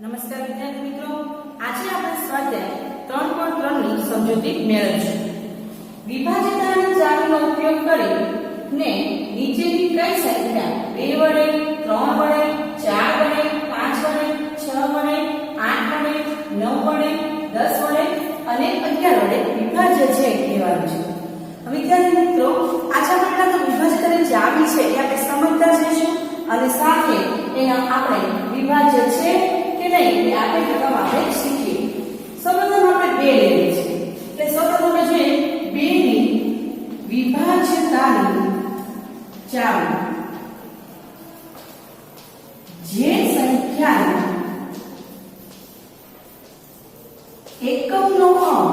નમસ્કાર વિદ્યાર્થી મિત્રો, આજે આપણે સ્વાધ્યાય 3.3 ની સમજૂતી મેળવીશું. વિભાજ્યતાની ચાવીનો ઉપયોગ કરીને નીચેની કઈ સંખ્યા 2 વડે, 3 વડે, 4 વડે, 5 વડે, 6 વડે, 8 વડે, 9 વડે, 10 વડે અને 11 વડે વિભાજ્ય છે કહેવાનું છે. વિદ્યાર્થી મિત્રો, આજે આપણે તો વિભાજ્યતાની ચાવી છે એ આપણે સમજતા જઈશું અને સાથે એના આપણે વિભાજ્ય છે કે નહીં એ આપણે રકમ આપણે શીખીએ. સૌપ્રથમ આપણે 2 લઈએ છીએ એટલે સૌપ્રથમ આપણે જોઈએ 2 ની વિભાજ્યતાની ચાવી. જે સંખ્યાને એકમનો અંક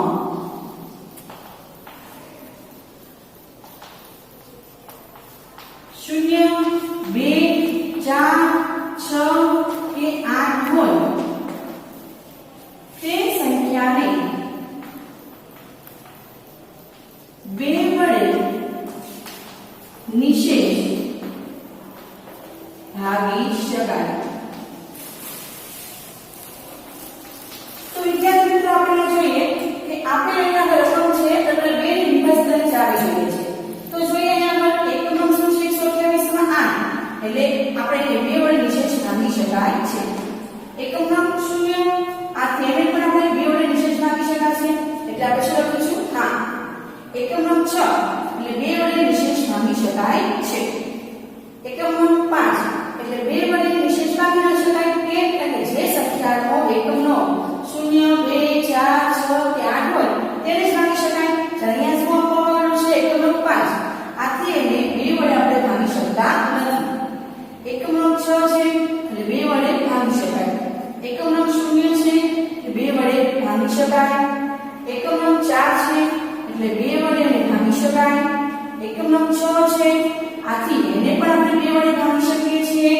0, 2, 4, 6 કે 8 હોય તે સંખ્યાને 2 વડે નિશેષ ભાગી શકાય. તો વિદ્યાર્થી મિત્રો આપણે જોઈએ કે આપણે અહીંયા રકમ છે તો આપણે 2 ની વિભાજ્યતાની ચાવી જોઈએ છે. તો જોઈએ અહીંયા આપણે એકમનો શું છે 128 માં 8 એટલે આપણે એને 2 વડે નિશેષ ભાગી શકાય છે. એકમનો 0 આ તેને પણ આપણે 2 વડે નિશેષ ભાગી શકાય છે એટલે આપણે શું લખીશું 8. એકમનો 6 એટલે 2 વડે નિશેષ ભાગી શકાય છે. એકમનો 5 એટલે 2 વડે નિશેષ ભાગી ન શકાય કે એટલે જે સંખ્યાનો એકમનો 0, 2, 4, 6 કે 8 હોય તેને જ ભાગી શકાય. અહીંયા શું આપવામાં છે એકમનો 5 આથી એને 2 વડે આપણે ભાગી શકતા નથી. એકમનો 6 છે એટલે 2 વડે ભાગી શકાય. એકમનો 0 છે એટલે 2 વડે ભાગી શકાય. એકમનો 4 છે એટલે 2 વડે એને ભાગી શકાય. એકમનો 6 છે આથી એને પણ આપણે 2 વડે ભાગી શકીએ છીએ.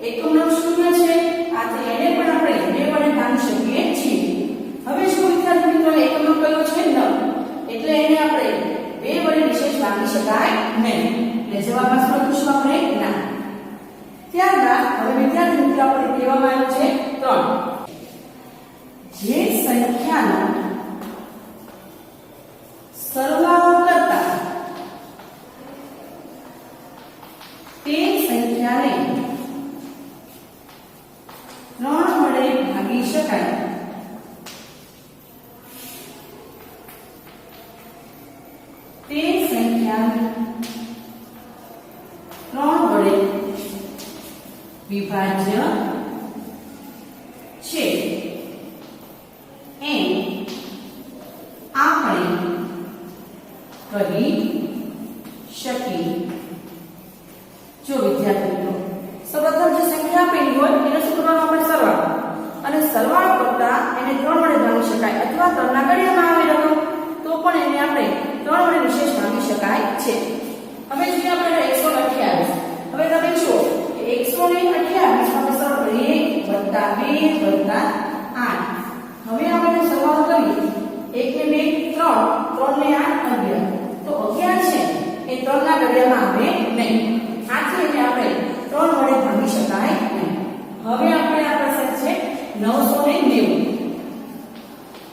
એકમનો 0 છે આથી એને પણ આપણે 2 વડે ભાગી શકીએ છીએ. હવે શું વિદ્યાર્થી મિત્રો એકમનો કયો છે 9 એટલે એને આપણે 2 વડે નિશેષ ભાગી શકાય નહીં એટલે જવાબમાં શું લખીશું આપણે ના. ત્યારબાદ હવે વિદ્યાર્થી મિત્રો આપણે કહેવામાં આવ્યું છે 3 જે સંખ્યાનો સરવાળો કરતા તે સંખ્યાને 3 વડે ભાગી શકાય. તે સંખ્યાને 3 વડે વિભાજ્ય છે એમ આપણે કહી શકીએ. જો વિદ્યાર્થી મિત્રો, સૌપ્રથમ જે સંખ્યા આપેલી હોય એને શું કરવાનો આપણે સરવાળો અને સરવાળો કરતા એને 3 વડે ભાગી શકાય અથવા 3 ના ઘડિયામાં આવે રકમ તો પણ એને આપણે 3 વડે નિશેષ ભાગી શકાય છે. હવે જોઈએ આપણે 128. હવે તમે જુઓ કે 128 આપણે સરળ કરીએ 1 2 8. હવે આપણે સરવાળો કરીએ 1 ને 2 3 3 ને 8 11 તો 11 છે એ 3 ના ઘડિયામાં આવે નહીં આથી એને આપણે 3 વડે ભાગી શકાય નહીં. હવે આપણે આ પાસે છે 990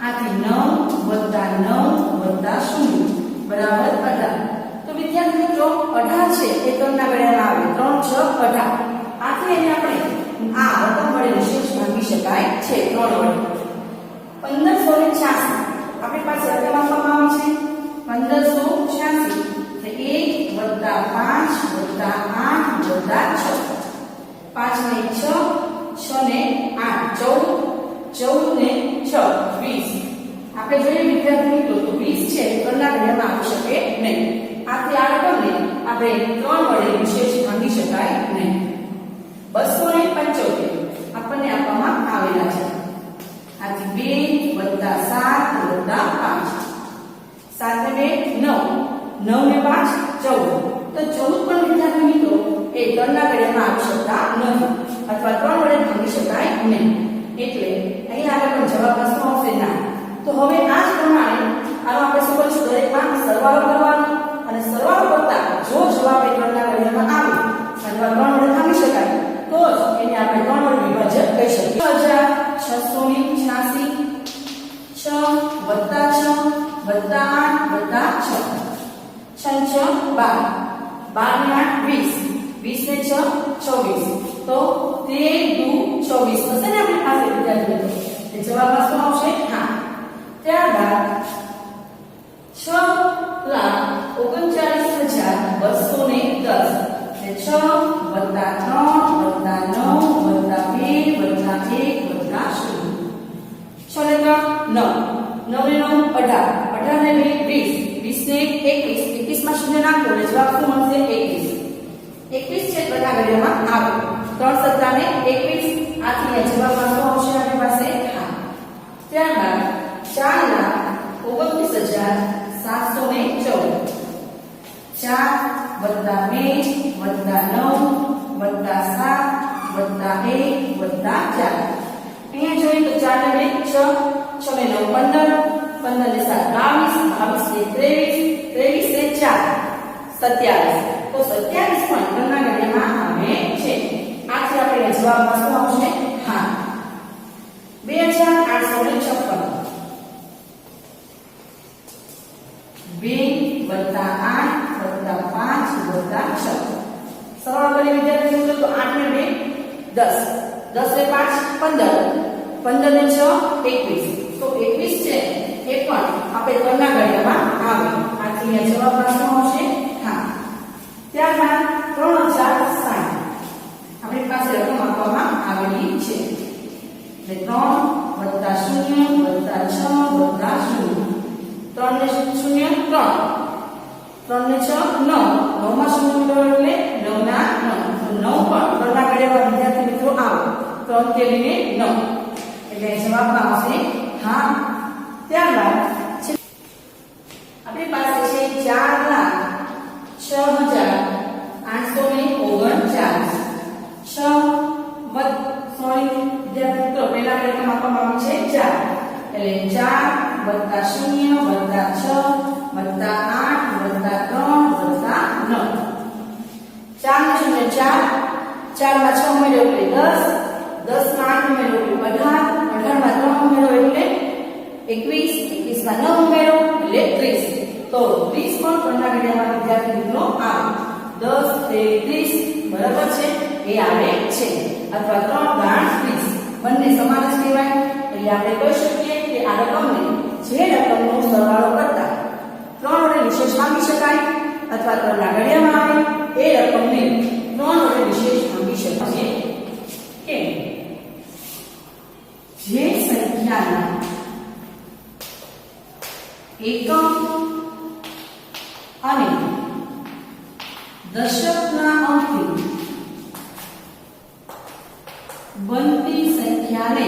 આથી 9 + 9 + 0 બરાબર 18. તો વિદ્યાર્થી મિત્રો 18 છે એ 3 ના ઘડિયામાં આવે 3 6 18 આથી એને આપણે આ રકમ વડે નિશેષ ભાગી શકાય છે 3 વડે. 1586 આપણી પાસે રકમ આપવામાં આવી છે 1586 એટલે 1 + 5 + 8 + 6 5 ને 6 6 ને 8 14 ને 6 20. આપણે જોઈએ વિદ્યાર્થી મિત્રો તો 20 છે 3 ના ઘડિયામાં આવી શકે નહીં આથી આ રકમને આપણે 3 વડે વિશેષ ભાગી શકાય નહીં. 275 આપણને આપવામાં આવેલા છે આથી 2 + 7 + 5 7 ને 2 9 ને 5 14 તો 14 પણ વિદ્યાર્થી મિત્રો એ 3 ના ઘડિયામાં આવી શકતા નથી અથવા 3 વડે ભાગી શકાય નહીં એટલે અહીં આગળ પણ જવાબમાં શું આવશે ના. તો હવે આ જ પ્રમાણે આનો આપણે શું કરીશું દરેકમાં સરવાળો કરવાનો અને સરવાળો કરતા જો જવાબ એ 3 ના ઘડિયામાં આવે અથવા 3 વડે ભાગી શકાય તો જ એને આપણે 3 વડે વિભાજ્ય કહી શકીએ. 12 ને 8 20 20 ને 6 24 તો 13 દુ 24 થશે ને આપણી પાસે વિદ્યાર્થી મિત્રો એ જવાબમાં શું આવશે હા ત્યારબાદ 6 માં શૂન્ય નાખો એટલે જવાબ શું મળશે 21 21 છે ઘટના ઘડિયામાં આવે 3 સત્તા ને 21 આથી જવાબમાં શું આવશે આપણી પાસે હા ત્યારબાદ 4,29,714 4 વત્તા 2 વત્તા 9 વત્તા 7 વત્તા 1 વત્તા 4 અહીંયા જોઈએ તો 4 ને 6 6 ને 9 15 15 ને 7 22 22 ને 23 23 ને 4 27 તો 27 પણ ઘનના ઘડિયામાં આવે છે આથી આપણે જવાબમાં શું આવશે હા 2856 2 વત્તા 8 વત્તા 5 વત્તા 6 સરળ કરી વિદ્યાર્થી મિત્રો તો 8 ને 2 10 10 ને 5 15 15 ને 6 21 તો 21 છે એ પણ આપણે ઘનના ઘડિયામાં આવે આથી જવાબમાં શું આવશે હા ત્યારબાદ 3060 આપણી પાસે રકમ આપવામાં આવેલી છે એટલે 3 વત્તા 0 વત્તા 6 વત્તા 0 3 ને 0 3 ને 6 9 9 માં 0 ઉમેરો એટલે 9 ના 9 તો 9 પણ ઘનના ઘડિયામાં વિદ્યાર્થી મિત્રો આવે 3 તેરીને 9 એટલે જવાબમાં આવશે હા ત્યારબાદ આપણી પાસે છે 4,06,839 વિદ્યાર્થી મિત્રો પહેલા રકમ આપવામાં આવી છે 4 એટલે 4 વત્તા 0 વત્તા 6 વત્તા 8 વત્તા 3 વત્તા 9 4 ને 0 4 4 માં 6 ઉમેર્યો એટલે 10 10 માં 8 ઉમેર્યો એટલે 18 18 માં 3 ઉમેર્યો એટલે 21 21 માં 9 ઉમેરો એટલે 30 તો 30 પણ ઘનના ઘડિયામાં વિદ્યાર્થી મિત્રો આવે 10 30 બરાબર છે એ આવે છે અથવા 3 ગાણ 30 બંને સમાન જ કહેવાય એટલે આપણે કહી શકીએ કે આ રકમને જે રકમનો સરવાળો કરતા 3 વડે વિશેષ માંગી શકાય અથવા 3 ના ઘડિયામાં આવે એ રકમને 3 વડે વિશેષ માંગી શકાય કે જે સંખ્યાના એકમ અને દશકના અંકથી બનતી સંખ્યાને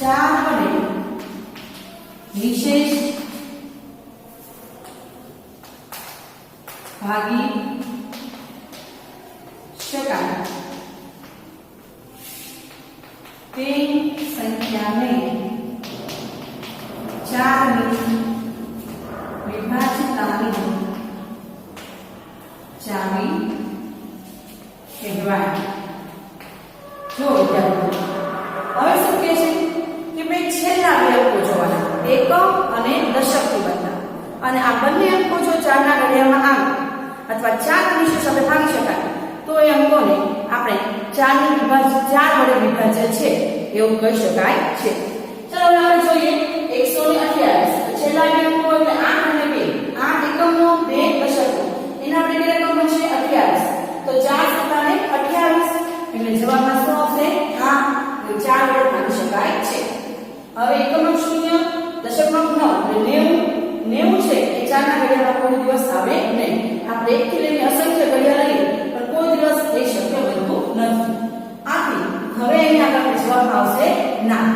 ચાર વડે વિશેષ ભાગી શકાય તે સંખ્યાને 4 ની વિભાજિતાની ચાવી કહેવાય જો વિદ્યાર્થીઓ હવે શું કહે છે કે ભાઈ છેલ્લા બે અંકો જોવાના એકમ અને દશકથી બનતા અને આ બંને અંકો જો 4 ના ઘડિયામાં આવે અથવા 4 વિશેષ આપણે ભાગી શકાય તો એ અંકોને આપણે 4 ની વિભાજિત 4 વડે વિભાજ્ય છે એવું કહી શકાય છે ચાલો હવે આપણે જોઈએ 128 છેલ્લા બે અંકો એટલે 8 અને 2 8 એકમનો 2 દશકનો એના આપણે કેટલા રકમ બનશે 28 તો 4 સત્તાને 28 એટલે જવાબમાં શું આવશે હા 4 વડે ભાગી શકાય છે હવે એકમનો 0 દશકનો 9 એટલે 90 છે એ 4 ના ઘડિયામાં કોઈ દિવસ આવે નહીં આપણે 1 થી લઈને અસંખ્ય ઘડિયા લઈએ પણ કોઈ દિવસ એ શક્ય બનતું નથી આથી હવે અહીંયા આગળ જવાબ આવશે ના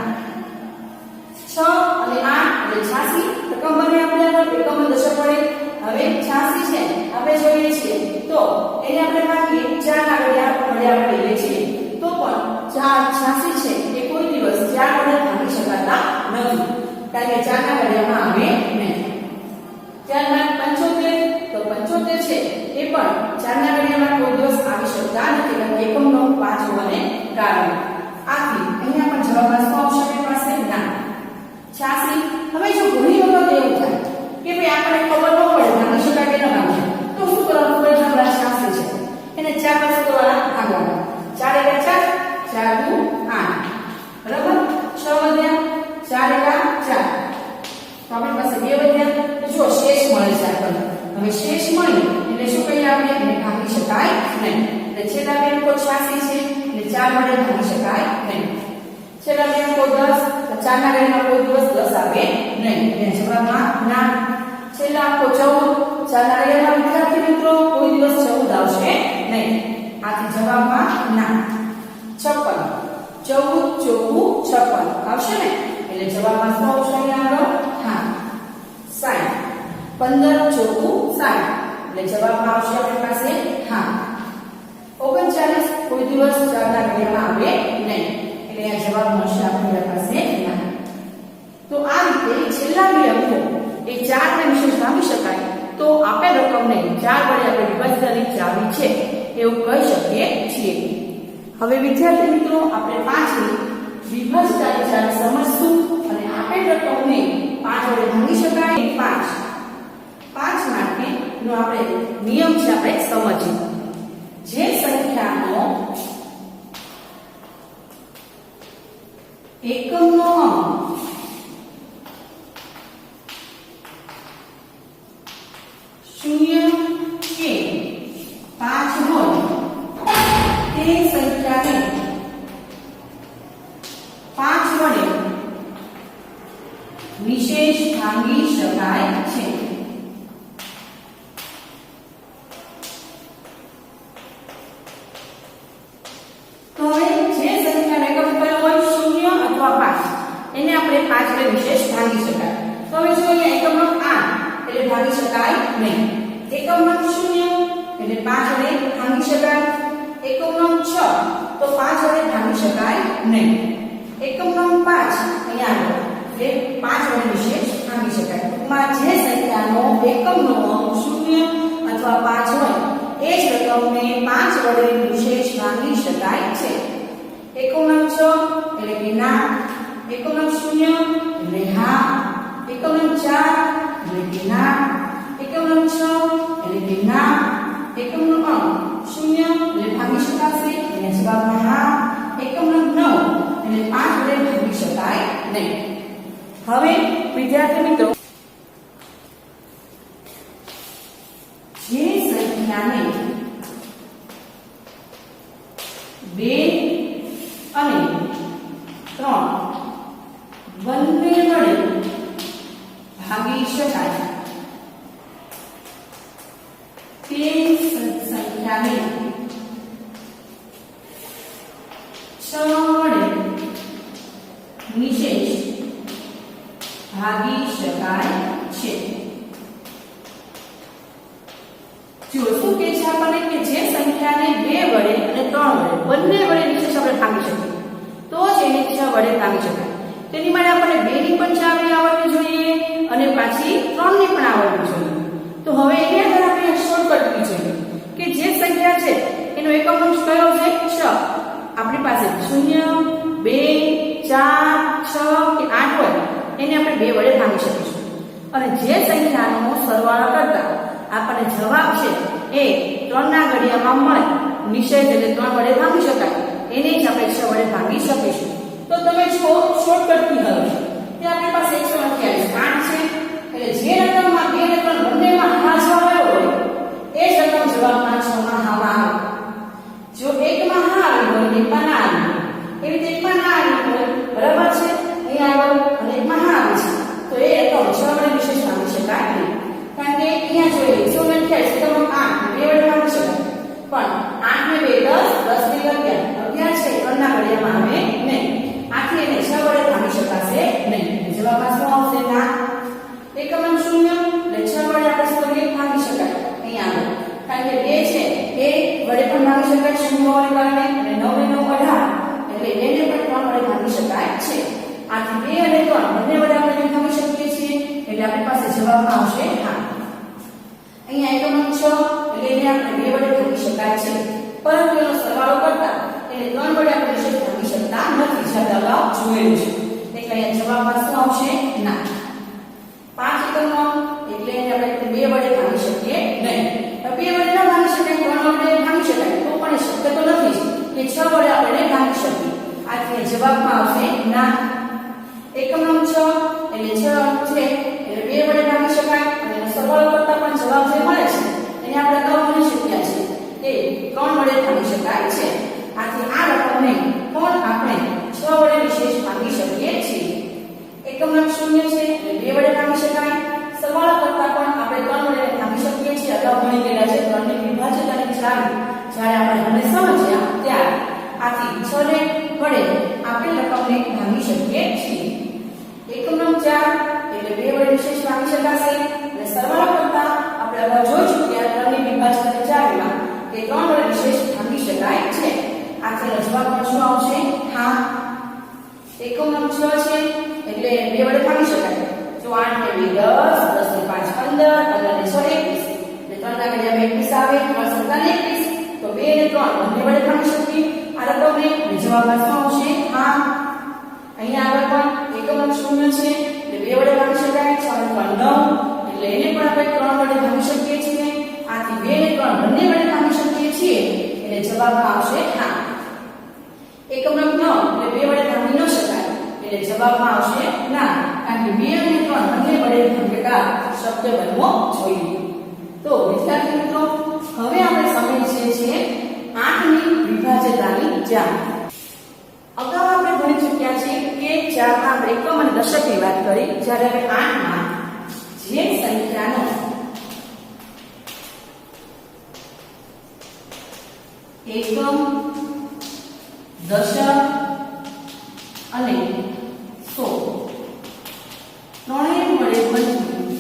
6 અને 8 એટલે 86 રકમ બને આપણે આગળ એકમ અને દશક વડે હવે 86 છે આપણે જોઈએ છીએ તો એને આપણે ભાગીએ 4 ના ઘડિયા વડે લઈએ છીએ તો પણ 86 છે એ કોઈ દિવસ 4 વડે ભાગી શકાતા નથી કારણ કે 4 ના ઘડિયામાં આવે નહીં ત્યારબાદ 75 તો 75 છે એ પણ 4 ના ઘડિયામાં કોઈ દિવસ આવી શકતા નથી કારણ કે એકમનો 5 હોવાને કારણે આથી અહીંયા પણ જવાબમાં શું આવશે આપણી પાસે ના 86 હવે જો પાસે 2 વધ્યા. જો શેષ મળે છે આપણને. હવે શેષ મળી એટલે શું કહીએ આપણે? એને ભાગી શકાય નહીં. એટલે છેલ્લા બે અંકો 86 છે એટલે 4 વડે ભાગી શકાય નહીં. છેલ્લા બે અંકો 10, તો 4 ના ઘડિયામાં કોઈ દિવસ 10 આવે નહીં. એટલે જવાબમાં ના. છેલ્લા અંકો 14, 4 ના ઘડિયામાં વિદ્યાર્થી મિત્રો કોઈ દિવસ 14 આવશે નહીં. આથી જવાબમાં ના. 56, 14 ચોકું 56 આવશે ને? એટલે જવાબમાં શું આવશે અહીંયા આગળ? હા. 60, 15 ચોકું 60 એટલે જવાબમાં આવશે આપણી પાસે હા. 39 કોઈ દિવસ 4 ના ઘડિયામાં આવે નહીં. એટલે આ જવાબ મળશે આપણી પાસે ના. તો આ રીતે છેલ્લા બે અંકો એ 4 ને વિશેષ ભાગી શકાય તો આપેલ રકમને 4 વડે આપણે વિભાજનની ચાવી છે એવું કહી શકીએ છીએ. હવે વિદ્યાર્થી મિત્રો આપણે 5 ની વિભાજનની ચાવી સમજશું અને આપેલ રકમને 5 વડે ભાગી શકાય. 5 માટેનો આપણે નિયમ છે આપણે સમજીએ. જે સંખ્યાનો એકમનો અંક શૂન્ય કે 5 હોય તે સંખ્યાને 5 વડે વિશેષ ભાગી શકાય છે. તો હવે જે સંખ્યાનો એકમ કયો હોય 0 અથવા 5 એને આપણે 5 વડે વિશેષ ભાગી શકાય. તો હવે જો અહીંયા એકમનો 8 એટલે ભાગી શકાય નહીં. એકમનો 0 એટલે 5 વડે ભાગી શકાય. એકમનો 6 તો 5 વડે ભાગી શકાય નહીં. એકમનો 5 અહીંયા એટલે 5 વડે વિશેષ ભાગી શકાય. ટૂંકમાં જે સંખ્યાનો એકમનો અંક 0 અથવા 5 હોય એ જ રકમને 5 વડે વિશેષ ભાગી શકાય છે. એકમનો 6 એટલે કે ના. એકમનો 0 એટલે હા. એકમનો 4 એટલે કે ના. એકમનો 6 એટલે કે ના. એકમનો અંક 0 એટલે ભાગી શકાશે એટલે જવાબમાં હા. એકમનો 9 એટલે 5 વડે ભાગી શકાય નહીં. હવે વિદ્યાર્થી મિત્રો જે સંખ્યાને 2 અને 3 બંને વડે ભાગી શકાય તે સંખ્યાને 6 વડે વિશેષ ભાગી શકાય છે. જો શું કે છે આપણને કે જે સંખ્યાને 2 વડે અને 3 વડે બંને વડે વિશેષ આપણે ભાગી શકીએ તો જ એને 6 વડે ભાગી શકાય. તેની માટે આપણે 2 ની પણ ચાવી આવડવી જોઈએ અને પાછી 3 ની પણ આવડવી જોઈએ. તો હવે એને આગળ આપણે શોર્ટકટ કી છે કે જે સંખ્યા છે એનો એકમ અંશ કયો છે 6. આપણી પાસે 0 2 4 6 કે 8 હોય એને આપણે 2 વડે ભાગી શકીશું. અને જે સંખ્યાનો સરવાળો કરતા આપણને જવાબ છે એ 3 ના ઘડિયામાં મળે નિશેષ એટલે 3 વડે ભાગી શકાય એને જ આપણે 6 વડે ભાગી શકીશું. તો તમે જુઓ શોર્ટકટ કી હવે તે આપણી પાસે 128 છે એટલે જે રકમમાં 2 અને 3 બંનેમાં હા જવાબ આવ્યો હોય એ જ રકમ જવાબમાં 6 માં હા આવે. જો એકમાં હા આવી હોય અને એકમાં ના આવી એવી રીતે એકમાં ના આવી હોય બરાબર છે અહીં આગળ અને એકમાં હા આવી છે તો એ રકમ 6 વડે વિશેષ ભાગી શકાય નહીં. કારણ કે અહીંયા જોઈએ 128 તો 8 2 વડે ભાગી શકાય પણ 8 ને 2 10 10 ને 11 છે 3 ના ઘડિયામાં આવે નહીં. આથી એને 6 વડે ભાગી શકાશે નહીં. જવાબમાં શું આવશે ના. એકમ 0 એટલે 6 વડે આપણે શું કરીએ ભાગી શકાય અહીંયા આગળ. કારણ કે 2 છે એ વડે પણ ભાગી શકાય 0 વડે કારણે અને 9 ને 9 18 એટલે એને પણ 3 વડે ભાગી શકાય છે. આથી 2 અને 3 બંને વડે આપણે ભાગી શકીએ છીએ એટલે આપણી પાસે જવાબમાં આવશે હા. અહીંયા એકમ 6 એટલે એને આપણે 2 વડે ભાગી શકાય છે પરંતુ એનો સરવાળો કરતા એને 3 વડે આપણે વિશેષ ભાગી શકતા નથી જે અગાઉ જોયેલું છે. એટલે અહીંયા જવાબમાં શું આવશે ના. 5 એકમનો એટલે એને આપણે 2 વડે ભાગી શકીએ નહીં. 2 વડે ન ભાગી શકાય 3 વડે ભાગી શકાય તો પણ એ શક્ય તો નથી કે 6 વડે આપણે ભાગી શકીએ. આથી જવાબમાં આવશે ના. એકમ 6 એટલે 6 છે એટલે 2 2 વડે ભાગી શકાય અને એનો સરવાળો કરતા પણ જવાબ જે મળે છે એને આપણે અગાઉ ગણી શક્યા છે કે 3 વડે ભાગી શકાય છે. આથી આ રકમને પણ આપણે 6 વડે વિશેષ ભાગી શકીએ છીએ. એકમ નંગ 0 છે એટલે 2 વડે ભાગી શકાય. સરવાળો કરતા પણ આપણે 3 વડે ભાગી શકીએ છીએ. અગાઉ ગણી ગયેલા છે 3 ની વિભાજ્યતાની ચાવી જ્યારે આપણે મને સમજ્યા ત્યારે. આથી 6 ને વડે આપણે રકમને ભાગી શકીએ છીએ. એકમ નંગ 4 એટલે 2 વડે વિશેષ ભાગી શકાશે અને સરવાળો કરતા આપણે અગાઉ જોઈ ચૂક્યા 3 ની વિભાજ્યતાની ચાવીમાં કે 3 વડે વિશેષ ભાગી શકાય છે. આથી જવાબ પણ શું આવશે? હા. એકમ નંગ 6 છે એટલે 2 વડે ભાગી શકાય. જો 8 ને 2 10, 10 ને 5 15, 15 ને 6 21. એટલે 3 ના ઘડિયા 21 આવે, 3 સત્તા 21. તો 2 ને 3 બંને વડે ભાગી શકીએ આ રકમને. જવાબ શું આવશે? હા. અહીંયા આગળ પણ એકમ નંગ 0 છે એટલે 2 વડે ભાગી શકાય. 6 ને 3 9 એટલે એને પણ આપણે 3 વડે ભાગી શકીએ છીએ. આથી 2 ને 3 બંને વડે ભાગી શકીએ છીએ એટલે જવાબ આવશે હા. એકમ નંગ 9 એટલે 2 વડે ભાગી ન શકાય એટલે જવાબમાં આવશે ના, કારણ કે 2 અને 3 બંને વડે ભાગાકાર શબ્દ બનવો જોઈએ. તો વિદ્યાર્થી મિત્રો હવે આપણે સમજીએ છીએ 8 ની વિભાજ્યતાની ચાવી. અગાઉ આપણે ભણી ચૂક્યા છીએ કે 4 માં આપણે એકમ અને દશકની વાત કરી, જ્યારે હવે 8 માં જે સંખ્યાનો એકમ, દશક અને સો ત્રણેય વડે બનતી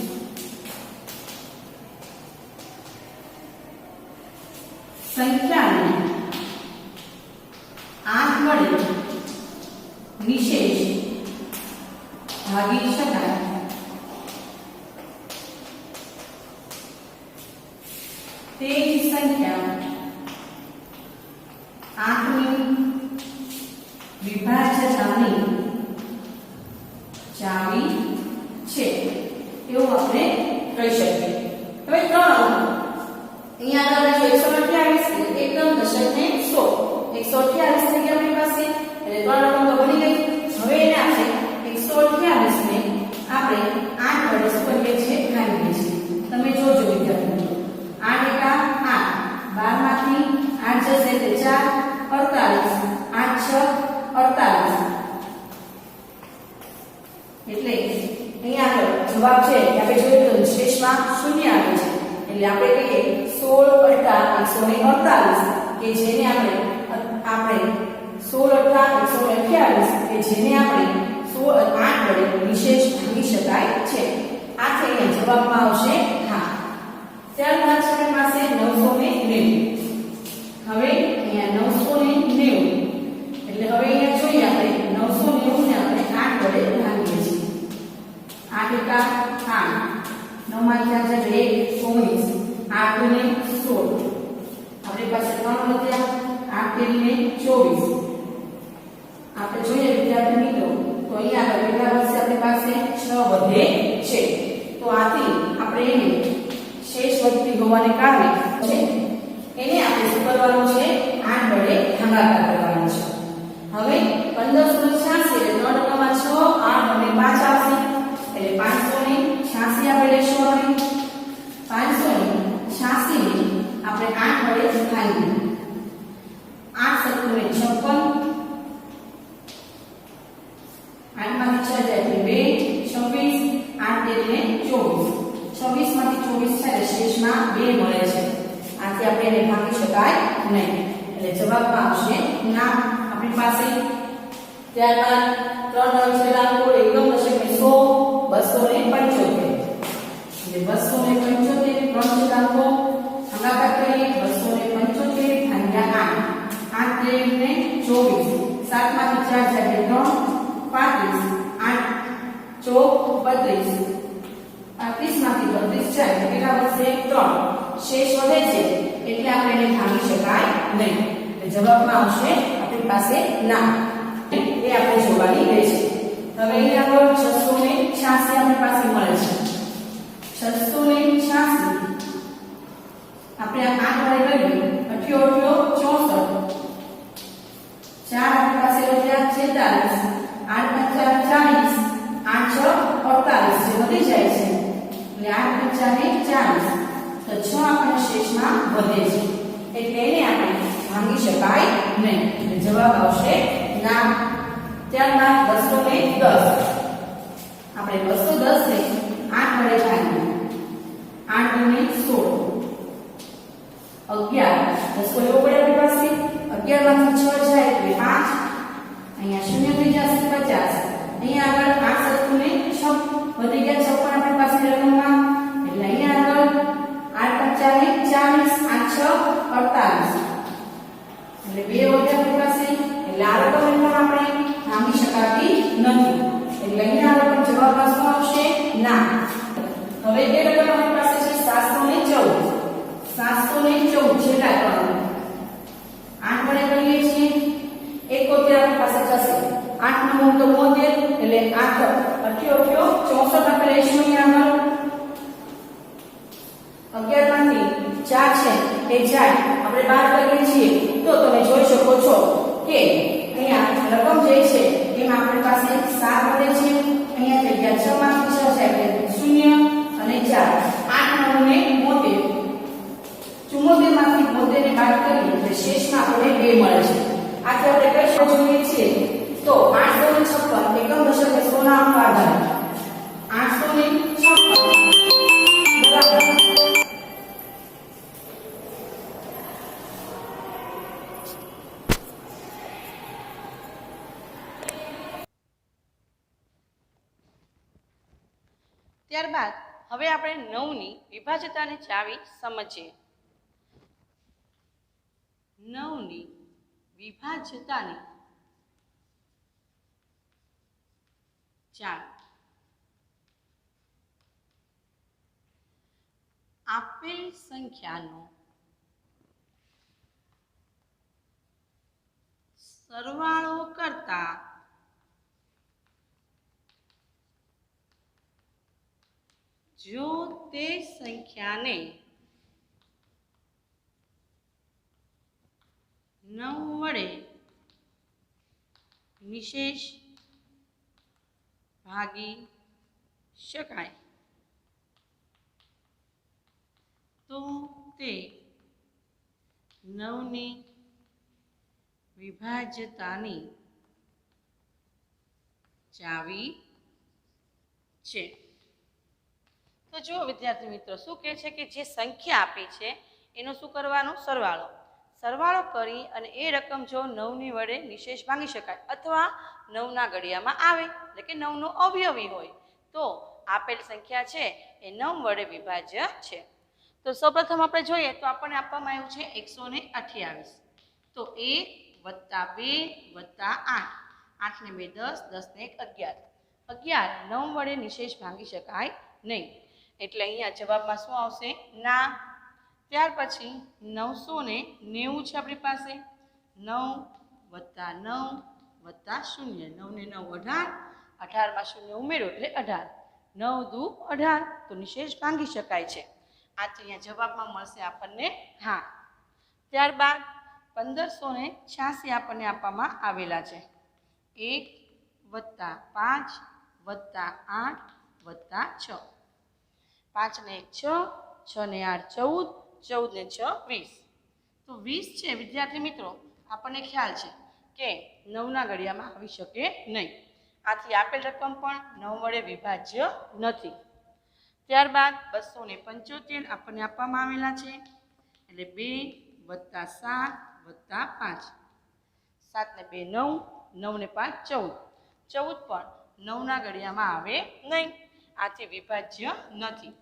સંખ્યાને 8 વડે વિશેષ ભાગી શકાય. તે જ સંખ્યા 8 ની વિભાજ્યતાની ચાવી છે એવું આપણે કહી શકીએ. હવે 3 અહીંયા આગળ છે 128 એકમ, દશક ને 100. 128 થઈ ગયા આપણી પાસે એટલે 3 રકમ તો બની ગઈ. હવે એને આપણે 128 ને આપણે 8 વડે શું કરીએ છીએ? ભાગીએ છીએ. તમે જોજો વિદ્યાર્થી મિત્રો 8 એકા 8, 12 માંથી 8 જશે એટલે 4, 48, 8 6 48. એટલે અહીંયા આગળ જવાબ છે કે આપણે જોઈએ તો શેષમાં 0 આવે છે એટલે આપણે કહીએ 16 148 કે જેને આપણે 16 128 કે જેને આપણે 8 વડે વિશેષ ભાગી શકાય છે. આ થઈ ગયા જવાબમાં આવશે હા. ત્યારબાદ આપણી પાસે 990. હવે અહીંયા 990 એટલે હવે અહીંયા જોઈએ આપણે 990 ને આપણે 8 વડે ભાગીએ છીએ. 8 એકા 8, 9 માંથી 4 જાય 19, 8 ને 16. આપણી પાસે 3 વધ્યા, 8 ને 24. આપણે જોઈએ વિદ્યાર્થી મિત્રો તો અહીંયા આગળ કેટલા વધશે? આપણી પાસે 6 વધે છે. તો આથી આપણે એને શેષ વધતી હોવાને કારણે છે એને આપણે શું કરવાનું છે? 8 વડે ભાગાકાર કરવાનો છે. હવે 1586 એટલે 3 રકમમાં 6, 8 અને 5 આવશે એટલે 586 આપણે લેશું. હવે 586 ને આપણે 8 વડે ભાગીએ. 8 × 7 = 56, 8 માંથી 6 જાય એટલે 2, 26, 8 ને 24. 26 માંથી 24 થાય શેષમાં 2 મળે છે. આથી આપણે એને ભાગી શકાય નહીં એટલે જવાબમાં આવશે ના આપણી પાસે. ત્યારબાદ 3 અવયવના અંકો એકમ, દશક ને 100, 275 એટલે 275 3 અંકો ભાગાકાર કરીએ. 275 ભાગ્યા 8, 8 ને 24, 7 માંથી 4 જાય 3, 35, 8 ચોક 32, 35 માંથી 32 જાય એટલે કેટલા વધશે? 3. શેષ વધે છે એટલે આપણે એને ભાગી શકાય નહીં એટલે જવાબમાં આવશે આપણી પાસે ના. એ આપણે જોવાની રહેશે. હવે અહીંયા આગળ 686 આપણી પાસે મળે છે. 686 આપણે આ 8 વડે કરીએ 88 64, 4 આપણી પાસે વધ્યા 46, 8 × 4 = 40, 8 × 6 = 48 જે વધી જાય છે એટલે 8 પંચા ને 40, તો 6 આપણને શેષમાં વધે છે એટલે એને આપણે ભાંગી શકાય નહીં, એટલે જવાબ આવશે ના. ત્યારબાદ 210, આપણે 210 ને 8 વડે ભાગીએ, 8 ને 16, 11, 10 કોઈ એવો પડે આપણી પાસે, 11 માંથી 6 જાય એટલે 5, અહીંયા શૂન્ય થઈ જશે 50, અહીંયા આગળ 8 સત્તુ ને 6 વધી ગયા 56 આપણી પાસે રકમમાં, એટલે અહીંયા આગળ 8 પંચા ને 40, 8 6 48, એટલે 2 વધ્યા આપણી પાસે, એટલે આ રકમ પણ આપણે ભાંગી શકાતી નથી, એટલે અહીંયા આગળ પણ જવાબમાં શું આવશે ના. હવે બે રકમ આપણી પાસે છે 714, 714 છેલ્લા ત્રણ 8 વડે કરીએ છીએ, 71 આપણી પાસે જશે, 8 નો મૂળ તો 72 એટલે 8 88 64 આપણે લઈશું અહીંયા આગળ, 11 માંથી 4 છે એ જાય, આપણે 12 કરીએ છીએ તો તમે જોઈ શકો છો કે અહીંયા રકમ જે છે એમાં આપણી પાસે 7 વધે છે, અહીંયા થઈ ગયા 6 માંથી 6 છે એટલે 0 અને 4, 8 9 ને 72, 74 માંથી 72 ને બાદ કરીએ એટલે શેષમાં આપણે 2 મળે છે. આથી આપણે પ્રશ્ન જોઈએ છીએ તો 856 એકમ દશકે 100 ના અંક આધારે 856 બરાબર ત્યારબાદ હવે આપણે 9 ની વિભાજ્યતાની ચાવી સમજીએ. 9 ની વિભાજ્યતાની ચાવી. આપેલ સંખ્યાનો સરવાળો કરતા જો તે સંખ્યાને 9 વડે નિશેષ ભાગી શકાય તો તે 9 ની વિભાજ્યતાની ચાવી છે. તો જો વિદ્યાર્થી મિત્રો શું કહે છે કે જે સંખ્યા આપી છે એનો શું કરવાનો સરવાળો કરી અને એ રકમ જો 9 ની વડે નિશેષ ભાંગી શકાય અથવા 9 ના ઘડિયામાં આવે એટલે કે 9 નો અવયવી હોય તો આપેલ સંખ્યા છે એ 9 વડે વિભાજ્ય છે. તો સૌપ્રથમ આપણે જોઈએ તો આપણને આપવામાં આવ્યું છે 128, તો 1 + 2 + 8, 8 ને 2 10, 10 ને 1 11, 9 વડે નિશેષ ભાંગી શકાય નહીં એટલે અહીંયા જવાબમાં શું આવશે ના. ત્યાર પછી 990 છે આપણી પાસે, 9 + 9 + 0, 9 ને 9 18, 18 માં 0 ઉમેરો એટલે 18, 9 દુ 18, તો નિશેષ ભાંગી શકાય છે. આથી અહીંયા જવાબમાં મળશે આપણને હા. ત્યારબાદ 1586 આપણને આપવામાં આવેલા છે, 1 + 5 + 8 + 6, 5 ને 1 6, 6 ને 8 14, 14 ને 6 20, તો 20 છે વિદ્યાર્થી મિત્રો આપણને ખ્યાલ છે કે 9 ના ઘડિયામાં આવી શકે નહીં, આથી આપેલ રકમ પણ 9 વડે વિભાજ્ય નથી. ત્યારબાદ 275 આપણને આપવામાં આવેલા છે એટલે 2 + 7 + 5, 7 ને 2 9, 9 ને 5 14, 14 પણ 9 ના ઘડિયામાં આવે નહીં, આથી વિભાજ્ય નથી.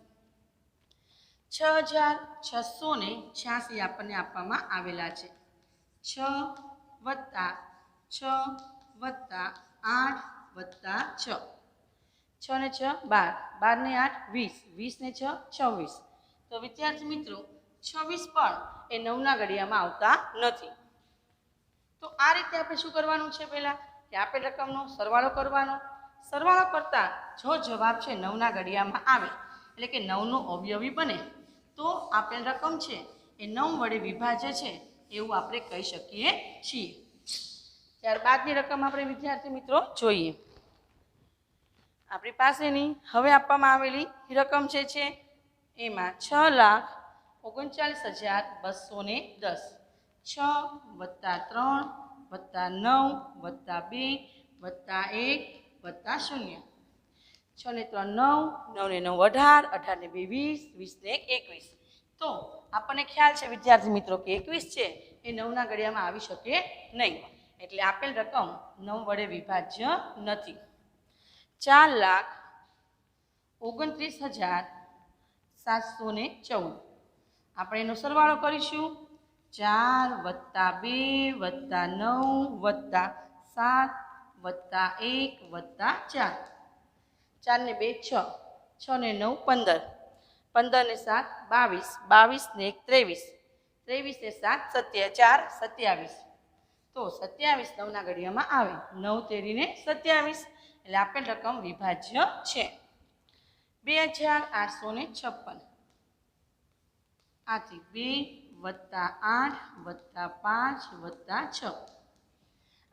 6686 આપણને આપવામાં આવેલા છે, 6 + 6 + 8 + 6, 6 ને 6 12, 12 ને 8 20, 20 ને 6 26, તો વિદ્યાર્થી મિત્રો 26 પણ એ 9 ના ઘડિયામાં આવતા નથી. તો આ રીતે આપણે શું કરવાનું છે પહેલાં કે આપેલ રકમનો સરવાળો કરવાનો, સરવાળો કરતાં જો જવાબ છે 9 ના ઘડિયામાં આવે એટલે કે 9 નો અવયવી બને તો આપેલ રકમ છે એ 9 વડે વિભાજ્ય છે એવું આપણે કહી શકીએ છીએ. ત્યારબાદની રકમ આપણે વિદ્યાર્થી મિત્રો જોઈએ. આપણી પાસેની હવે આપવામાં આવેલી રકમ જે છે એમાં 6,39,210 6 વત્તા 3 વત્તા 9 વત્તા 2 વત્તા 1 વત્તા 0 6 ને 3 9 9 ને 9 18 18 ને 2 20 20 ને 1 21 તો આપણને ખ્યાલ છે વિદ્યાર્થી મિત્રો કે 21 છે એ 9ના ઘડિયામાં આવી શકે નહીં એટલે આપેલ રકમ 9 વડે વિભાજ્ય નથી 4,29,714 આપણે એનો સરવાળો કરીશું 4 વત્તા 2 વત્તા 9 વત્તા 7 વત્તા 1 વત્તા 4 4 ને 2 6 6 ને 9 15 15 ને 7 22 22 ને 1 23 23 ને 7 4 27 તો 27 9ના ઘડિયામાં આવે 9 તેરીને 27 એટલે આપેલ રકમ વિભાજ્ય છે 2,856 આથી 2 વત્તા 8 વત્તા 5 વત્તા 6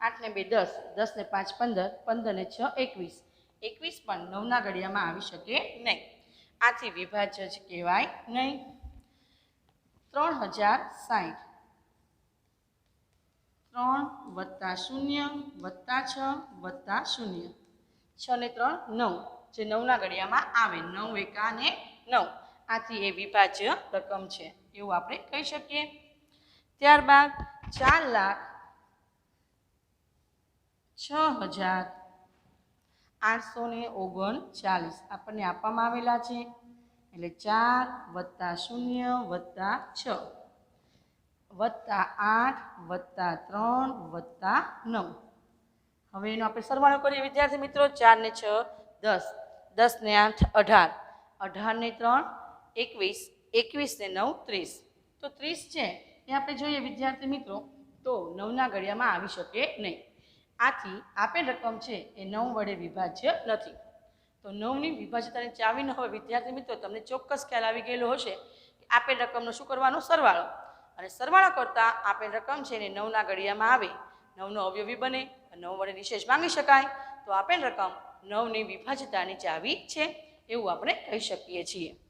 8 ને 2 10 10 ને 5 15 15 ને 6 21 21 પણ 9ના ઘડિયામાં આવી શકે નહીં આથી વિભાજ્ય જ કહેવાય નહીં 3,060 3 વત્તા 0 વત્તા 6 વત્તા 0 6 ને 3 9 જે 9ના ઘડિયામાં આવે 9 એકા ને 9 આથી એ વિભાજ્ય રકમ છે એવું આપણે કહી શકીએ ત્યારબાદ 4,06,839 આપણને આપવામાં આવેલા છે એટલે 4 વત્તા 0 વત્તા 6 વત્તા 8 વત્તા 3 વત્તા 9 હવે એનો આપણે સરવાળો કરીએ વિદ્યાર્થી મિત્રો 4 ને 6 10 10 ને 8 18 18 ને 3 21 21 ને 9 30 તો 30 છે એ આપણે જોઈએ વિદ્યાર્થી મિત્રો તો 9ના ઘડિયામાં આવી શકે નહીં આથી આપેલ રકમ છે એ 9 વડે વિભાજ્ય નથી તો 9ની વિભાજ્યતાની ચાવીનો હવે વિદ્યાર્થી મિત્રો તમને ચોક્કસ ખ્યાલ આવી ગયેલો હશે કે આપેલ રકમનો શું કરવાનો સરવાળો અને સરવાળો કરતાં આપેલ રકમ છે એને 9ના ઘડિયામાં આવે 9નો અવયવી બને 9 વડે નિશેષ માંગી શકાય તો આપેલ રકમ 9ની વિભાજ્યતાની ચાવી છે એવું આપણે કહી શકીએ છીએ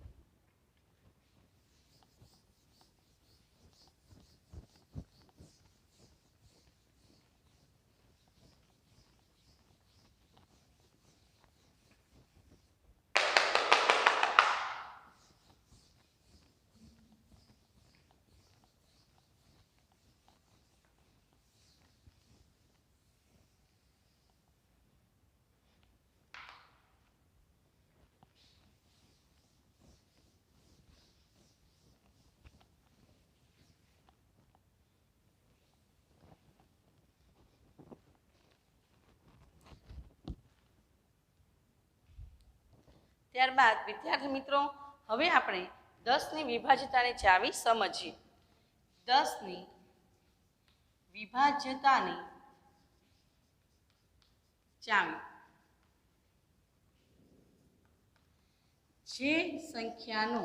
ત્યારબાદ વિદ્યાર્થી મિત્રો હવે આપણે 10ની વિભાજ્યતાની ચાવી સમજીએ 10ની વિભાજ્યતાની ચાવી જે સંખ્યાનો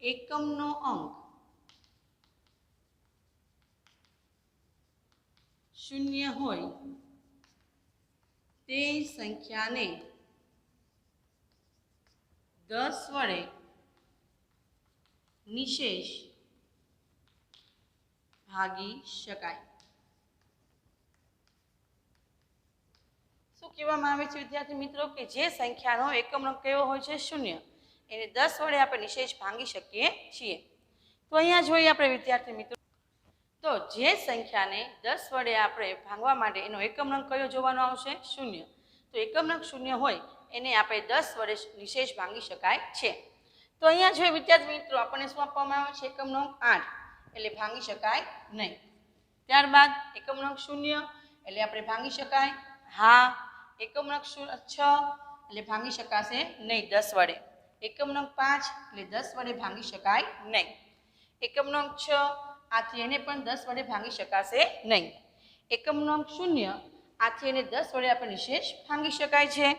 એકમનો અંક 0 હોય તે સંખ્યાને 10 વડે નિશેષ ભાગી શકાય શું કહેવામાં આવે છે વિદ્યાર્થી મિત્રો કે જે સંખ્યાનો એકમ અંક કેવો હોય છે 0 એને 10 વડે આપણે નિશેષ ભાંગી શકીએ છીએ તો અહીંયા જોઈએ આપણે વિદ્યાર્થી મિત્રો તો જે સંખ્યાને 10 વડે આપણે ભાંગવા માટે એનો એકમ અંક કયો જોવાનો આવશે 0 તો એકમ અંક 0 હોય એને આપણે 10 વડે નિશેષ ભાંગી શકાય છે તો અહીંયા જોઈએ વિદ્યાર્થી મિત્રો આપણને શું આપવામાં આવે છે એકમ અંક 8 એટલે ભાંગી શકાય નહીં ત્યારબાદ એકમ અંક 0 એટલે આપણે ભાંગી શકાય હા એકમ અંક 6 એટલે ભાંગી શકાશે નહીં 10 વડે એકમ અંક 5 એટલે 10 વડે ભાંગી શકાય નહીં એકમ અંક 6 આથી એને પણ 10 વડે ભાંગી શકાશે નહીં એકમ અંક 0 આથી એને 10 વડે આપણે નિશેષ ભાંગી શકાય છે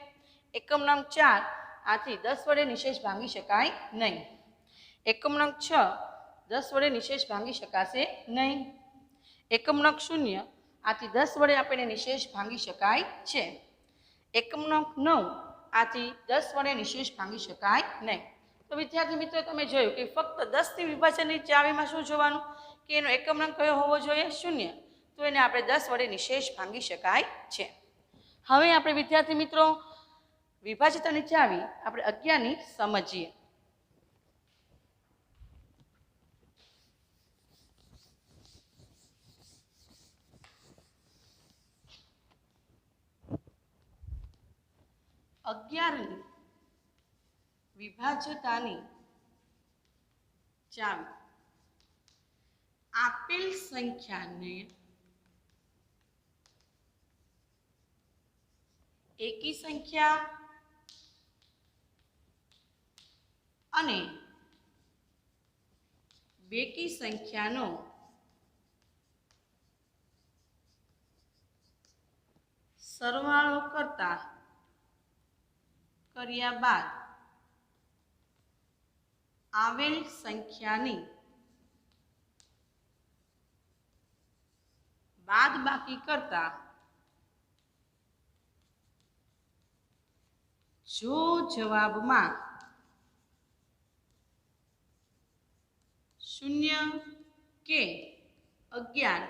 એકમ અંક 4 આથી 10 વડે નિશેષ ભાંગી શકાય નહીં એકમ અંક 6 10 વડે નિશેષ ભાંગી શકાશે નહીં એકમ અંક 0 આથી 10 વડે આપણે નિશેષ ભાંગી શકાય છે. એકમ નંગ 9 આથી 10 વડે નિશેષ ભાંગી શકાય નહીં. તો વિદ્યાર્થી મિત્રો તમે જોયું કે ફક્ત 10 થી વિભાજનની ચાવીમાં શું જોવાનું કે એનો એકમ નંગ કયો હોવો જોઈએ? 0. તો એને આપણે 10 વડે નિશેષ ભાંગી શકાય છે. હવે આપણે વિદ્યાર્થી મિત્રો વિભાજિતાની ચાવી આપણે 11ની સમજીએ. અગિયારની વિભાજ્યતાની ચાવી આપેલ સંખ્યાને એકી સંખ્યા અને બેકી સંખ્યાનો સરવાળો કર્યા બાદ આવેલ સંખ્યાની બાદબાકી કરતા જો જવાબમાં 0 કે 11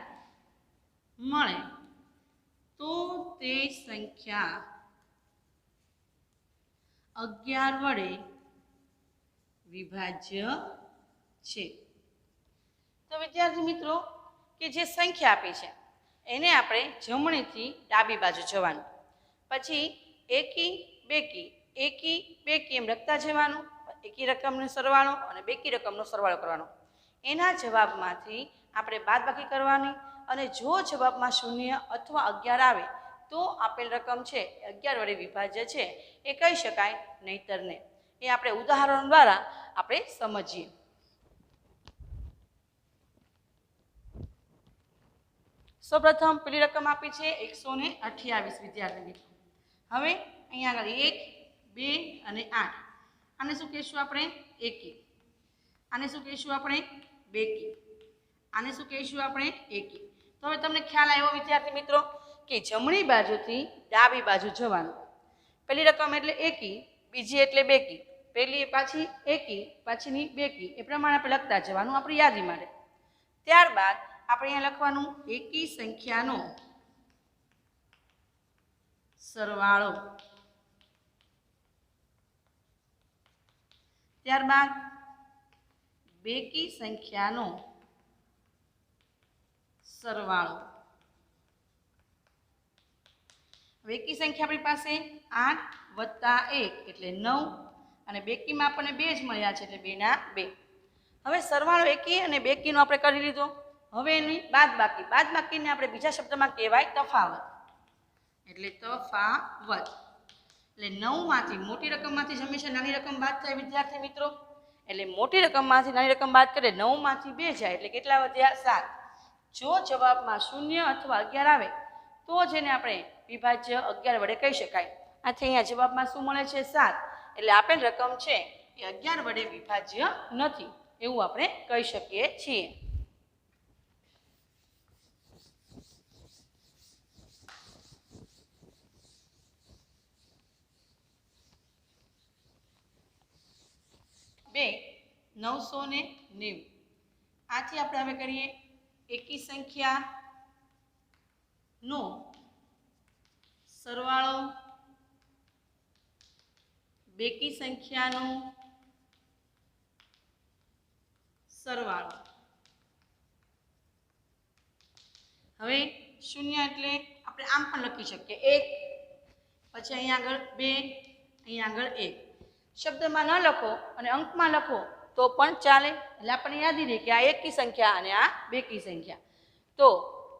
મળે તો તે સંખ્યા 11 વડે વિભાજ્ય છે. તો વિદ્યાર્થી મિત્રો કે જે સંખ્યા આપી છે એને આપણે જમણીથી ડાબી બાજુ જવાનું, પછી એકી બેકી એમ લખતા જવાનું. એકી રકમનો સરવાળો અને બેકી રકમનો સરવાળો કરવાનો. એના જવાબમાંથી આપણે બાદબાકી કરવાની અને જો જવાબમાં 0 અથવા 11 આવે તો આપેલ રકમ છે 11 વડે વિભાજ્ય છે એ કહી શકાય, નહીતર ને. એ આપણે ઉદાહરણ દ્વારા આપણે સમજીએ. સૌપ્રથમ પેલી રકમ આપી છે 128 વિદ્યાર્થી મિત્રો. હવે અહીંયા આગળ 1, 2 અને 8. આને શું કહીશું આપણે? એકી. આને શું કહીશું આપણે? બેકી. આને શું કહીશું આપણે? એકી. તો હવે તમને ખ્યાલ આવ્યો વિદ્યાર્થી મિત્રો કે જમણી બાજુથી ડાબી બાજુ જવાનું. પેલી રકમ એટલે એકી, બીજી એટલે બેકી, પહેલી પાછી એકી, પાછીની બેકી, એ પ્રમાણે આપણે લખતા જવાનું આપણી યાદી માટે. ત્યારબાદ આપણે અહીંયા લખવાનું એકી સંખ્યાનો સરવાળો. ત્યારબાદ બેકી સંખ્યાનો સરવાળો. બેકી સંખ્યા આપણી પાસે 8 + 1 એટલે 9 અને બેકીમાં આપણને 2 જ મળ્યા છે એટલે 2 ના 2. હવે સરવાળો એકી અને બેકીનો આપણે કરી લીધો. હવે એની બાદબાકીને આપણે બીજા શબ્દમાં કહેવાય તફાવત. એટલે તફાવત એટલે 9 માંથી મોટી રકમમાંથી હંમેશા નાની રકમ બાદ થાય વિદ્યાર્થી મિત્રો. એટલે મોટી રકમમાંથી નાની રકમ બાદ કરે 9 માંથી 2 જાય એટલે કેટલા વધ્યા? 7. જો જવાબમાં 0 અથવા 11 આવે તો જેને આપણે વિભાજ્ય 11 વડે કહી શકાય. આથી અહીંયા જવાબમાં શું મળે છે? 7. એટલે આપેલ રકમ છે એ 11 વડે વિભાજ્ય નથી એવું આપણે કહી શકીએ છીએ. બે 990. આથી આપણે હવે કરીએ એકી સંખ્યાનો સરવાળો બેકી સંખ્યાનો સરવાળો. હવે 0 એટલે આપણે આમ પણ લખી શકીએ 1, પછી અહીંયા આગળ 2, અહીંયા આગળ 1. શબ્દમાં ન લખો અને અંકમાં લખો તો પણ ચાલે. એટલે આપણને યાદ રહે કે આ એકી સંખ્યા અને આ બેકી સંખ્યા. તો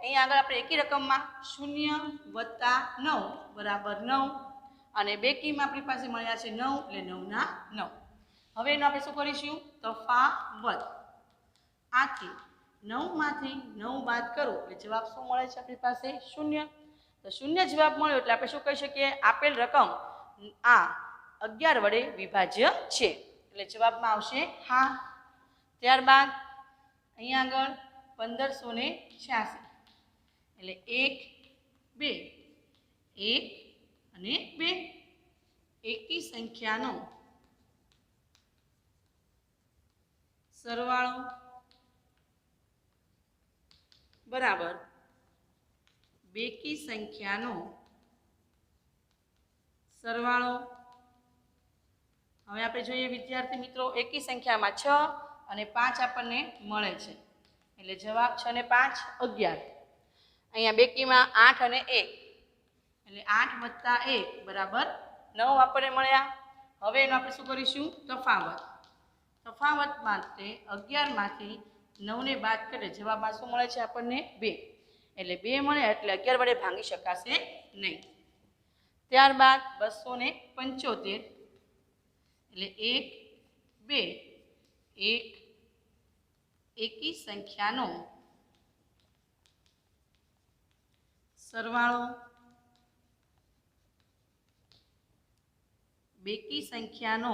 અહીંયા આગળ આપણે એકી રકમમાં 0 + 9 બરાબર 9 અને બેકીમાં આપણી પાસે મળ્યા છે 9 એટલે 9 ના 9. હવે એનો આપણે શું કરીશું? તફાવત. આથી 9 માંથી 9 બાદ કરો એટલે જવાબ શું મળે છે આપણી પાસે? 0. તો 0 જવાબ મળ્યો એટલે આપણે શું કહી શકીએ? આપેલ રકમ આ 11 વડે વિભાજ્ય છે. એટલે જવાબમાં આવશે હા. ત્યારબાદ અહીંયા આગળ 1586 એટલે 1 2 1 અને 2 એકી સંખ્યાનો સરવાળો બરાબર બેકી સંખ્યાનો સરવાળો. હવે આપણે જોઈએ વિદ્યાર્થી મિત્રો, એકી સંખ્યામાં 6 અને 5 આપણને મળે છે એટલે જવાબ 6 ને 5 11. અહીંયા બેકીમાં 8 અને 1 એટલે 8 વત્તા 1 બરાબર 9 આપણને મળ્યા. હવે એનો આપણે શું કરીશું? તફાવત. તફાવત માટે 11 માંથી 9 ને બાદ કરીએ જવાબમાં શું મળે છે આપણને? 2. એટલે 2 મળે એટલે 11 વડે ભાંગી શકાશે નહીં. ત્યારબાદ 275 એટલે 1 2 1 એકી સંખ્યાનો સરવાળો બેકી સંખ્યાનો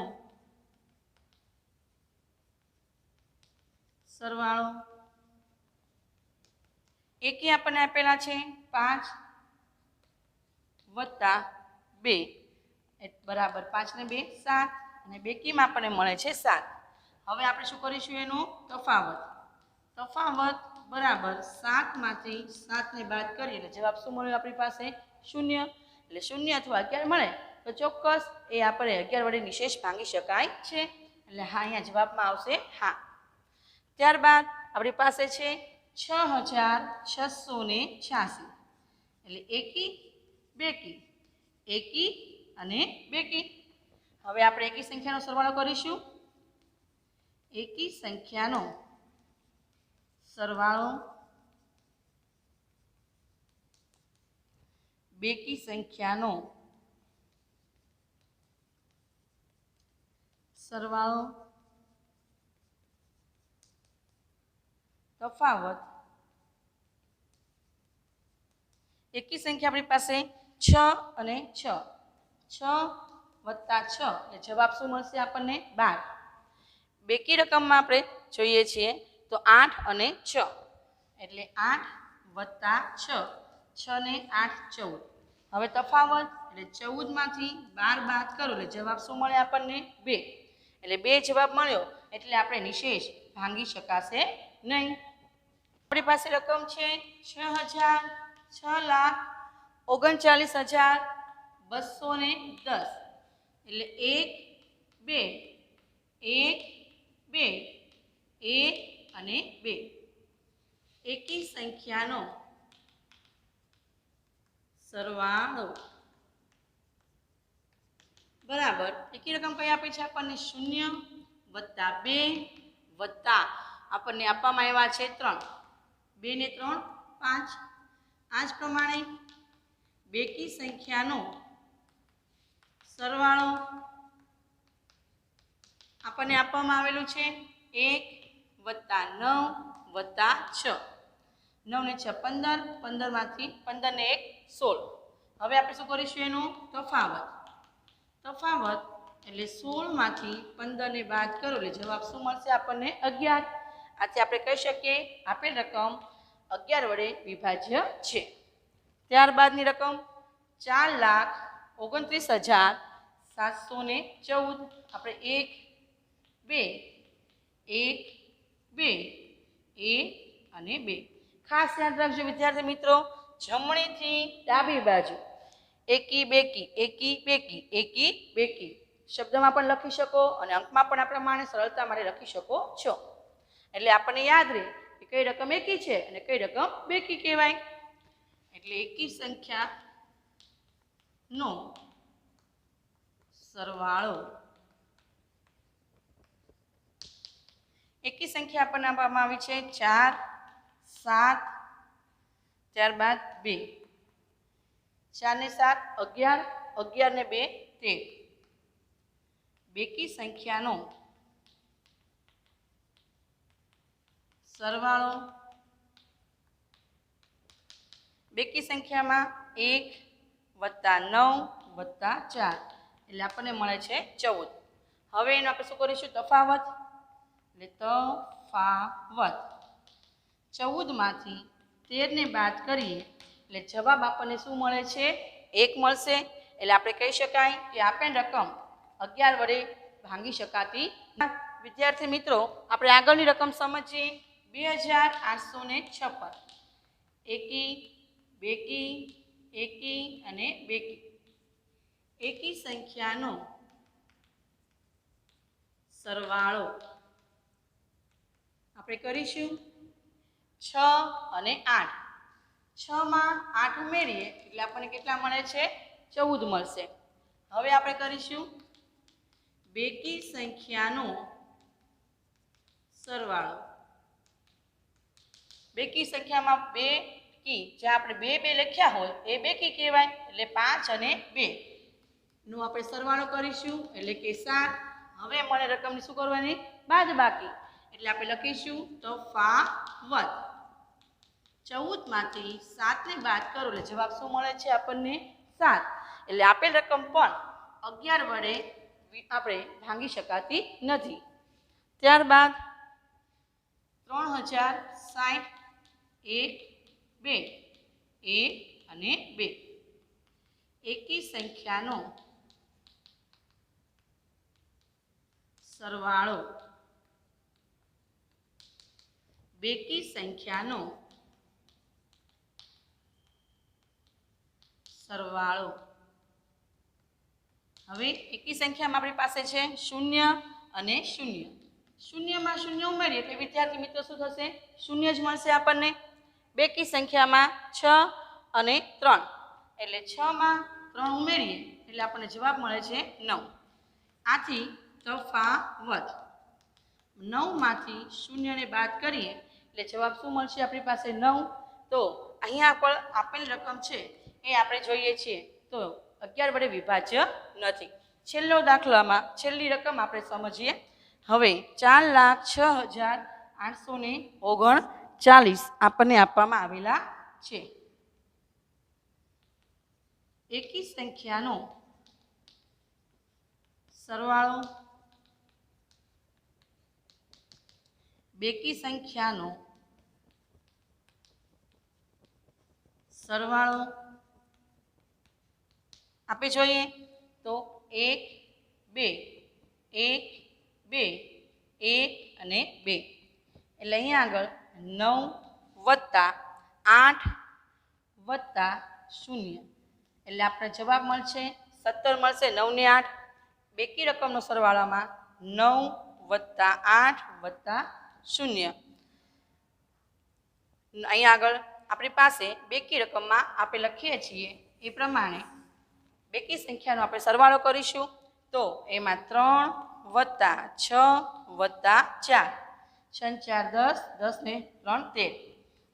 સરવાળો. એકી આપણને આપેલા છે 5 વત્તા 2 બરાબર 5 ને 2 7 અને બેકીમાં આપણને મળે છે 7. હવે આપણે શું કરીશું? એનો તફાવત. તફાવત બરાબર 7 માંથી 7 ને બાદ કરીએ એટલે જવાબ શું મળ્યો આપણી પાસે? 0. એટલે 0 અથવા 11 મળે તો ચોક્કસ એ આપણે 11 વડે નિશેષ ભાંગી શકાય છે. એટલે હા, અહીંયા જવાબમાં આવશે હા. ત્યારબાદ આપણી પાસે છે 6686 એટલે એકી બેકી એકી અને બેકી. હવે આપણે એકી સંખ્યાનો સરવાળો કરીશું. એકી સંખ્યાનો સરવાળો બેકી સંખ્યાનો સરવાળો તફાવત. એકી સંખ્યા આપણી પાસે 6 અને 6 6 વત્તા 6 એટલે જવાબ શું મળશે આપણને? 12. બેકી રકમમાં આપણે જોઈએ છીએ તો 8 અને 6 એટલે 8 વત્તા 6 6 ને 8 14. હવે તફાવત એટલે 14 માંથી 12 બાદ કરો એટલે જવાબ શું મળે આપણને? 2. એટલે 2 જવાબ મળ્યો એટલે આપણે નિશેષ ભાંગી શકાશે નહીં. આપણી પાસે રકમ છે 6,39,210 એટલે 1 2 1 2 1 અને 2 એકી સંખ્યાનો સરવાળો બરાબર એકી રકમ કઈ આપી છે આપણને? 0 વત્તા 2 વત્તા આપણને આપવામાં આવ્યા છે 3. 2 ને 3 5. આ જ પ્રમાણે બેકી સંખ્યાનો સરવાળો આપણને આપવામાં આવેલું છે 1 વત્તા 9 વત્તા 6. 9 ને 6 15 15 માંથી 15 ને 1 16. હવે આપણે શું કરીશું? એનો તફાવત. તફાવત એટલે 16 માંથી 15 ને બાદ કરો એટલે જવાબ શું મળશે આપણને? 11. આથી આપણે કહી શકીએ આપેલ રકમ 11 વડે વિભાજ્ય છે. ત્યારબાદની રકમ 4,29,714. આપણે 1 2 1 2 1 અને 2. ખાસ યાદ રાખજો વિદ્યાર્થી મિત્રો, જમણીથી ડાબી બાજુ એકી બેકી એકી બેકી એકી બેકી શબ્દમાં પણ લખી શકો અને અંકમાં પણ આ પ્રમાણે સરળતા માટે લખી શકો છો. એટલે આપણને યાદ રહે કે કઈ રકમ એકી છે અને કઈ રકમ બેકી કહેવાય. એટલે એકી સંખ્યાનો સરવાળો. એકી સંખ્યા આપણને આપવામાં આવી છે 4 7 ત્યારબાદ 2. 4 ને 7 11 11 ને 2 13. બેકી સંખ્યાનો સરવાળો. બેકી સંખ્યામાં 1 વત્તા 9 વત્તા 4 એટલે આપણને મળે છે 14. હવે એનો આપણે શું કરીશું? તફાવત. એટલે તફાવત 14 માંથી 13 ને બાદ કરીએ એટલે જવાબ આપણને શું મળે છે? 1 મળશે. એટલે આપણે કહી શકાય કે આપેલ રકમ 11 વડે ભાંગી શકાતી. વિદ્યાર્થી મિત્રો, આપણે આગળની રકમ સમજીએ. 2856 એકી, બેકી, એકી અને બેકી. એકી સંખ્યાનો સરવાળો આપણે કરીશું 6 અને 8. 6 માં 8 ઉમેરીએ એટલે આપણને કેટલા મળે છે? 14 મળશે. હવે આપણે કરીશું બેકી સંખ્યાનો સરવાળો. બેકી સંખ્યામાં બેકી, જે આપણે 2 લખ્યા હોય એ બેકી કહેવાય. એટલે 5 અને 2 નો આપણે સરવાળો કરીશું એટલે કે 7. હવે મને રકમની શું કરવાની? બાદબાકી. એટલે આપણે લખીશું તફાવત. 14 માંથી 7 ને બાદ કરો એટલે જવાબ શું મળે છે આપણને? 7. એટલે આપેલ રકમ પણ 11 વડે આપણે ભાંગી શકાતી નથી. ત્યારબાદ 3060 1 2 1 અને 2. એકી સંખ્યાનો સરવાળો. બેકી સંખ્યાનો સરવાળો. હવે એકી સંખ્યામાં આપણી પાસે છે 0 અને 0. 0 માં 0 ઉમેરીએ એટલે વિદ્યાર્થી મિત્રો શું થશે? 0 જ મળશે આપણને. બેકી સંખ્યામાં 6 અને 3 એટલે 6 માં 3 ઉમેરીએ એટલે આપણને જવાબ મળે છે 9. આથી તફાવત 9 માંથી 0 ને બાદ કરીએ એટલે જવાબ શું મળશે આપણી પાસે? 9. તો અહીંયા પણ આપેલ રકમ છે એ આપણે જોઈએ છીએ તો 11 વડે વિભાજ્ય નથી. છેલ્લો દાખલામાં છેલ્લી રકમ આપણે સમજીએ. હવે 4,06,839 આપણને આપવામાં આવેલા છે. એકી સંખ્યાનો સરવાળો. બેકી સંખ્યાનો સરવાળો આપણે જોઈએ તો 1 2 1 2 1 અને 2. એટલે અહીંયા આગળ 9 વત્તા 8 વત્તા 0 એટલે આપણે જવાબ મળશે 17 મળશે. 9 ને 8 બેકી રકમનો સરવાળામાં 9 વત્તા 8 વત્તા 0. અહીંયા આગળ આપણી પાસે બેકી રકમમાં આપણે લખીએ છીએ એ પ્રમાણે બેકી સંખ્યાનો આપણે સરવાળો કરીશું તો એમાં 3 વત્તા 6 વત્તા 4 6 4 10 10 ને 3 13.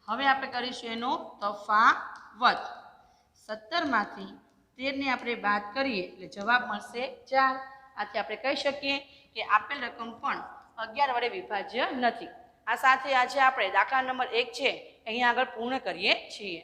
હવે આપણે કરીશું એનો તફાવત. 17 માંથી 13 ને આપણે બાદ કરીએ એટલે જવાબ મળશે 4. આથી આપણે કહી શકીએ કે આપેલ રકમ પણ 11 વડે વિભાજ્ય નથી. આ સાથે આજે આપણે દાખલા નંબર 1 છે અહીંયા આગળ પૂર્ણ કરીએ છીએ.